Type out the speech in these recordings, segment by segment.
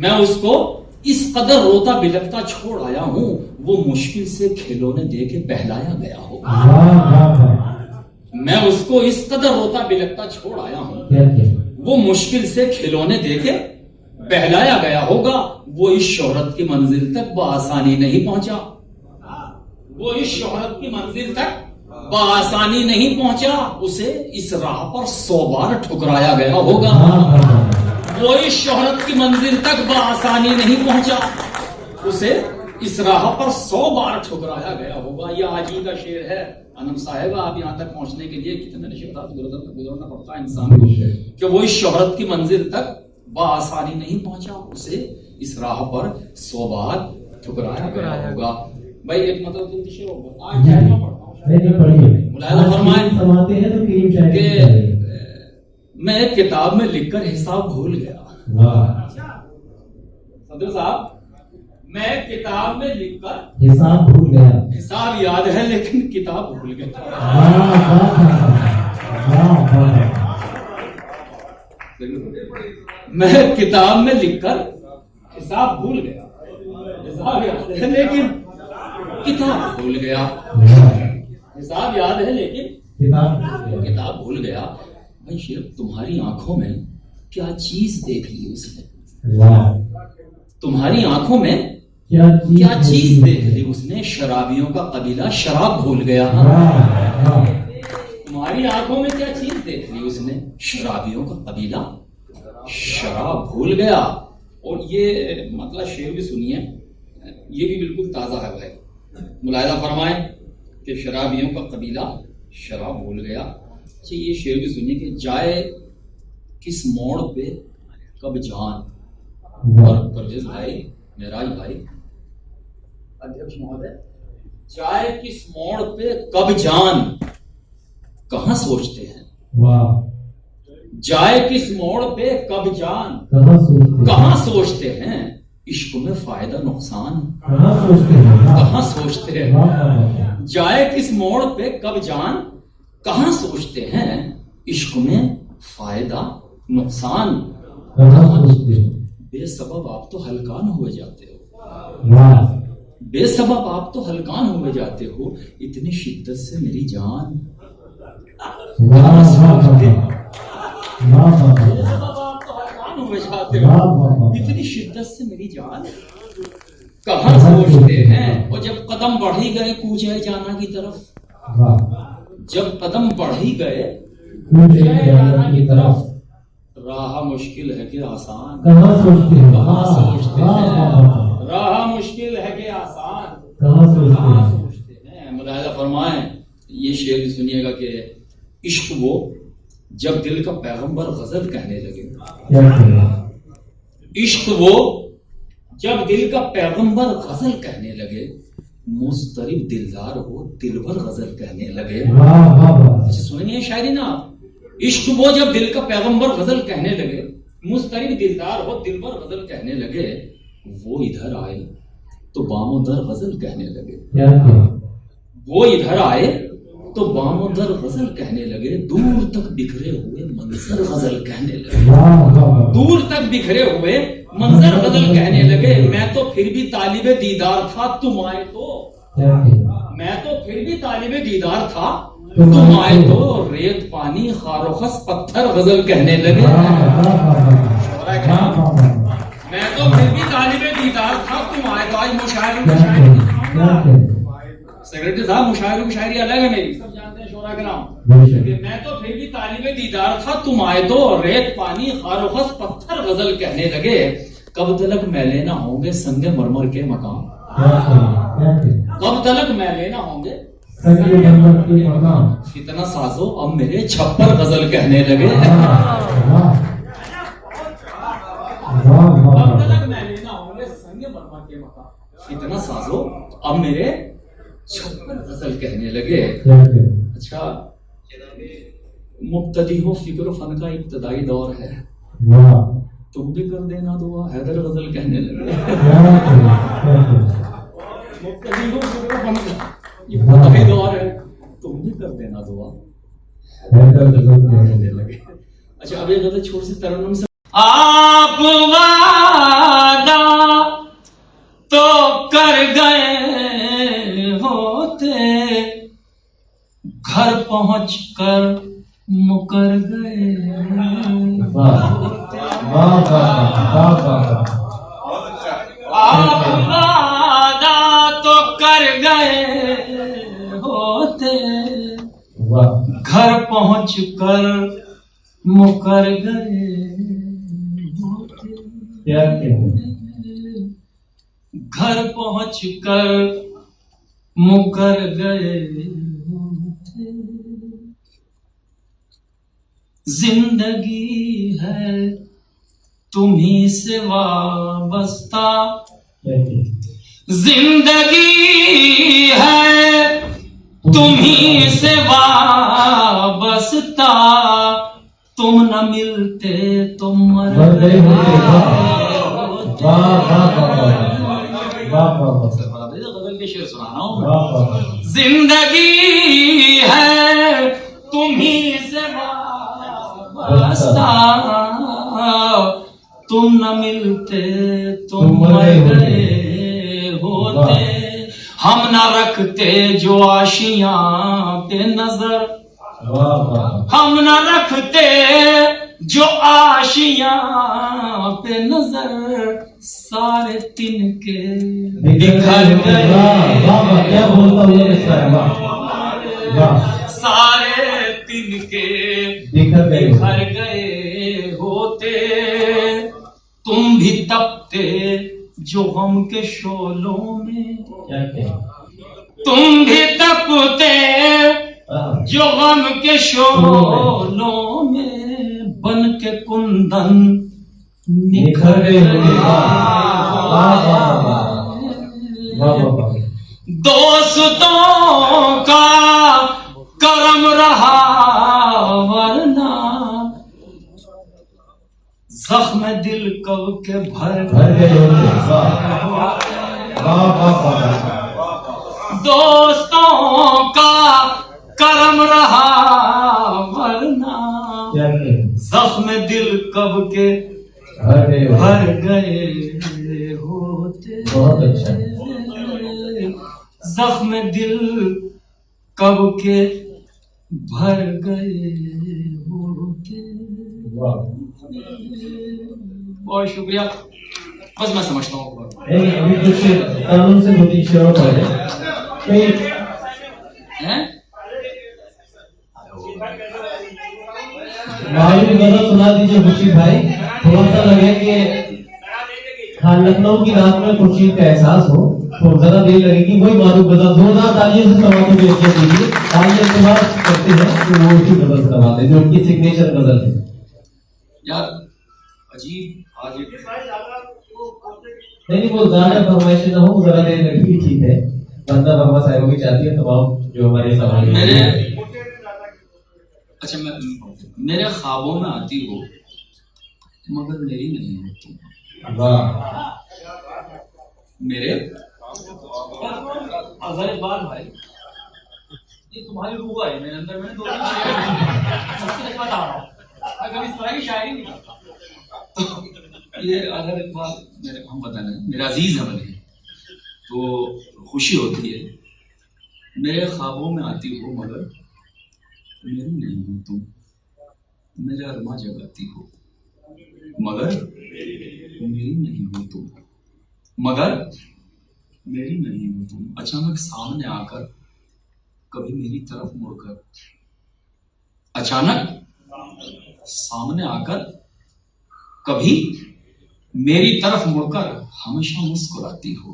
میں اس کو اس قدر روتا بلکتا چھوڑ آیا ہوں وہ مشکل سے کھلونے دے کے بہلایا گیا ہوگا. میں اس کو اس قدر روتا بلکتا چھوڑ آیا ہوں وہ مشکل سے کھلونے دے کے بہلایا گیا ہوگا. وہ اس شہرت کی منزل تک بآسانی نہیں پہنچا. وہ اس شہرت کی منزل تک بآسانی نہیں پہنچا. اسے اس راہ پر 100 بار ٹھکرایا گیا ہوگا. وہ اس شہرت کی منزل تک بآسانی نہیں پہنچا. اسے اس راہ پر 100 بار ٹھکرایا گیا ہوگا. یہ آج ہی کا شعر ہے. انم صاحب آپ یہاں تک پہنچنے کے لیے کتنے نشیبات گزرنا پڑتا ہے انسان کو کہ وہ اس شہرت کی منزل تک بآسانی نہیں پہنچا. اسے اس راہ پر 100 بار ٹھکرایا گیا ہوگا. بھائی ایک مطلب تو شعر ہوگا. آج کیا پڑھتا ہوں ملاحظہ فرمائیں کہ میں ایک کتاب میں لکھ کر حساب بھول گیا. صدر صاحب میں ایک کتاب میں لکھ کر حساب بھول گیا. حساب یاد ہے لیکن کتاب بھول گیا. میں کتاب میں لکھ کر حساب بھول گیا. حساب یاد ہے لیکن کتاب بھول گیا. حساب یاد ہے لیکن کتاب بھول گیا. بھائی شیخ تمہاری آنکھوں میں کیا چیز دیکھ لی اس نے. تمہاری آنکھوں میں کیا چیز دیکھ لی اس نے. شرابیوں کا قبیلہ شراب بھول گیا. تمہاری آنکھوں میں کیا چیز دیکھ لی اس نے. شرابیوں کا قبیلہ شراب بھول گیا. اور یہ مطلب شعر بھی سنیے, یہ بھی بالکل تازہ ہے بھائی. ملاحظہ فرمائیں کہ شرابیوں کا قبیلہ شراب بھول گیا. اچھا یہ شعر بھی سنیے کہ جائے کس موڑ پہ کب جان. اور پرویز بھائی, معراج بھائی, ادھیکش مہودے, جائے کس موڑ پہ کب جان کہاں سوچتے ہیں. جائے کس موڑ پہ کب جان کہاں سوچتے ہیں. عشق میں فائدہ نقصان کہاں سوچتے ہیں. جائے کس موڑ پہ کب جان کہاں سوچتے ہیں. عشق میں فائدہ نقصان بے سبب آپ تو ہلکان ہوئے جاتے ہو. بے سبب آپ تو ہلکان ہوئے جاتے ہو. اتنی شدت سے میری جان کہاں سوچتے ہیں. بے سبب آپ تو ہلکان ہوئے جاتے ہو. اتنی شدت سے میری جان کہاں سوچتے ہیں. اور جب قدم بڑھ ہی گئے کوچے جانا کی طرف, جب قدم بڑھ ہی گئے جانا کی طرف, راہ مشکل ہے کہ آسان کہاں سوچتے ہیں. راہ مشکل ہے کہ آسان کہاں سوچتے ہیں. ملاحظہ فرمائیں یہ شعر بھی سنیے گا کہ عشق وہ جب دل کا پیغمبر غزل کہنے لگے. عشق وہ جب دل کا پیغمبر غزل کہنے لگے. مضطرب دلدار ہو دلبر غزل کہنے لگے. اچھا سنیں شاعری نا آپ. عشق وہ جب دل کا پیغمبر غزل کہنے لگے. مضطرب دلدار ہو دلبر غزل کہنے لگے. وہ ادھر آئے تو بام و در غزل کہنے لگے. وہ ادھر آئے تو بام و در غزل کہنے لگے. دور تک بکھرے ہوئے منظر غزل کہنے لگے. دور تک بکھرے ہوئے منظر غزل کہنے لگے. میں تو پھر بھی طالب دیدار تھا تم آئے تو. میں تو پھر بھی طالب دیدار تھا تم آئے تو. ریت پانی خار و خس پتھر غزل کہنے لگے. میں تو پھر بھی طالب دیدار تھا تم آئے تو. آج مشاعر سیکرٹری صاحب مشاعر کی شاعری الگ ہے میری, سب جانتے ہیں شعراء کرام. میں تو پھر بھی طالب دیدار تھا تم آئے تو. ریت پانی خار و خس پتھر غزل کہنے لگے. کب تلک میلے نہ ہوں گے سنگ مرمر کے مقام. کب تلک میلے نہ ہوں گے فتنہ سازو اب میرے چھپر غزل کہنے لگے. کب تلک میلے نہ ہوں گے سنگ مرمر کے مقام. فتنہ سازو اب میرے چھپر غزل کہنے لگے. اچھا مبتدی ہو فکر و فن کا ابتدائی دور ہے. تم بھی کر دینا دعا حیدر غزل کہنے لگے. مبتدی ہو فکر و فن کا ابتدائی دور ہے. تم بھی کر دینا دعا حیدر غزل کہنے لگے. اچھا اب یہ غزل چھوڑ سے ترنم سے آپ پہنچ کر مکر گئے. آپ وعدہ تو کر گئے ہوتے, گھر پہنچ کر مکر گئے ہوتے. گھر پہنچ کر مکر گئے ہوتے. زندگی ہے تمہیں سے وابستہ, زندگی ہے تمہیں سے وابستہ, تم نہ ملتے تم مر گئے ہوتے. غزل کے شعر سنانا ہوں. زندگی ہے تمہیں سے وابستہ, تم نہ ملتے تم مر گئے ہوتے. ہم نہ رکھتے جو آشیاں پہ نظر, ہم نہ رکھتے جو آشیاں پہ نظر, سارے تن کے بکھر گئے, سارے تن کے بکھر گئے ہوتے. تم بھی تپتے جو غم کے شعلوں میں, تم بھی تپتے جو غم کے شعلوں میں, بن کے کندن نکھرے ہوئے. دوستوں کا کرم رہا ورنہ, زخم دل کب کے بھر گئے. دوستوں کا کرم رہا ورنہ, زخم دل کب کے بھر گئے ہوتے. زخم دل کب کے بھر گئے ہوتے. بہت شکریہ. بس میں سمجھتا ہوں ابھی کچھ قانون سے دو تین شعروں پڑھے. معلوم غزل سنا دیجیے خورشید بھائی. تھوڑا سا لگے کہ ہاں لکھنؤ کی رات میں خورشید کا احساس ہو تو زیادہ دیر لگے گی. وہی معروف غزل زوردار تالیوں سے سماعتوں کو یقین دیجیے. تالیاں استعمال کرتے ہیں تو وہ اسی غزل سنواتے ہیں جو ان کی سگنیچر غزل ہے. یار عجیب آج نہیں وہ زیادہ فرمائشیں نہ ہو, ذرا دیر لگی ٹھیک ہے. بندہ بابا صاحب بھی چاہتی ہے تمام جو ہمارے سوال میرے, اچھا میرے خوابوں میں آتی ہو مگر میری نہیں ہوتی. میرے اظہر اقبال بھائی یہ تمہاری روح ہے میرے اندر. میں دو تین شعر بتا رہا ہوں, اگر اس طرح کی شاعری نہیں کرتا. یہ اظہر اقبال میرے ہم بتانا میرا عزیز ہے مجھے تو خوشی ہوتی ہے. میرے خوابوں میں آتی ہو مگر میری نہیں ہو تم, میرا ارما جگاتی ہو مگر میری نہیں ہو تم, مگر میری نہیں ہو تم. اچانک سامنے آ کر کبھی میری طرف مڑ کر, اچانک سامنے آ کر کبھی میری طرف مڑ کر ہمیشہ مسکراتی ہو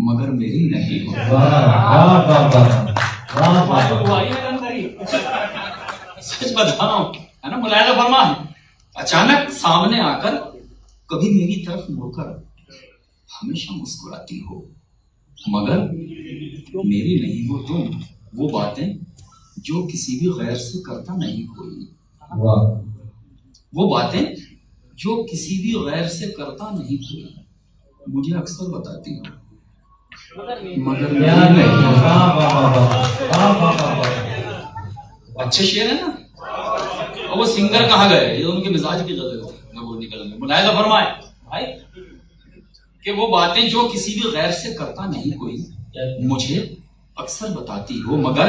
مگر میری نہیں ہو. سچ بتا رہا ہوں ہے نا, ملاحظہ فرما. اچانک سامنے آ کر کبھی میری طرف مڑ کر ہمیشہ مسکراتی ہو مگر میری نہیں ہو تم. وہ باتیں جو کسی بھی غیر سے کرتا نہیں کوئی, وہ باتیں جو کسی بھی غیر سے کرتا نہیں کوئی, مجھے اکثر بتاتی ہو مگر میری نہیں ہو. اچھے شعر ہے نا. اور وہ سنگر کہاں گئے, یہ ان کے مزاج کی غزل تھی, وہ نکل گئے. ملاحظہ فرمائے بھائی کہ وہ باتیں جو کسی بھی غیر سے کرتا نہیں کوئی, مجھے اکثر بتاتی ہو مگر